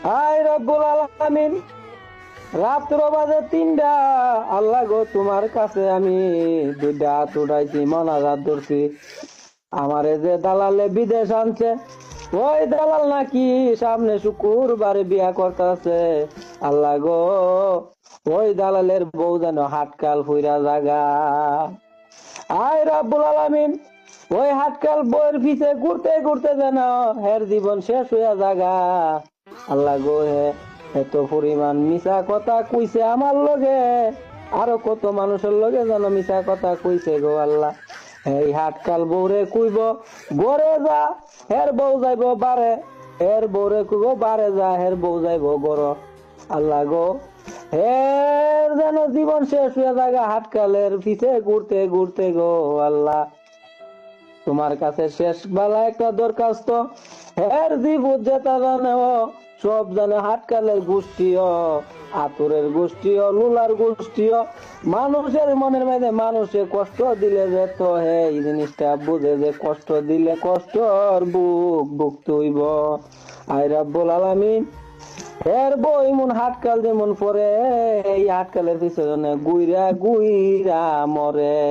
হায় রব্বুল আলামিন, রাত্র বাজে 3টা। আল্লাহ গো, তোমার কাছে আমি 2টা হাত উঠাইছি, মোনাজাত ধরছি। আমারে যে দালালে বিদেশ আনছে, ওই দালাল নাকি সামনে শুক্রবারে বিয়া করতেছে। আল্লাহ গো, ওই দালালের বউ যেন হাটকাল ফুইরা জাগা। আয় রব্বুল আলামিন, ওই হাটকাল বউয়ের পিছে ঘুরতে ঘুরতে যেন হের জীবন শেষ হইয়া জাগা। আল্লাহ গো, এত পরিমাণ মিছা কথা কইছে আমার লগে, আরো কত মানুষের লগে যেন মিছা কথা কইছে গো আল্লাহ। এই হাটকাল বউরে কইব গড়ে যা, হের বউ যাইব বারে। হের বউরে কইব বারে যা, হের বউ যাইব গড়। আল্লাহ গো, হের যেন জীবন শেষ হয়ে জায়গা হাটকালের পিছে ঘুরতে ঘুরতে গো আল্লাহ। তোমার কাছে শেষ বেলা একটা দরখাস্ত, হের জীবন যেটা জানো সব জানে হাটকালের গোষ্ঠীও, আতুরের গোষ্ঠীও, লুলার গোষ্ঠীও। মানুষের মনের মধ্যে মানুষে কষ্ট দিলে যে তো হে এই জিনিসটা বুঝে যে কষ্ট দিলে কষ্টর বুক ভুগতে হইব। আই রাব্বুল আলামিন, এর বই মন হাটকাল যেমন পরে, এই হাটকালের পিছনে গুইরা গুইরা মরে।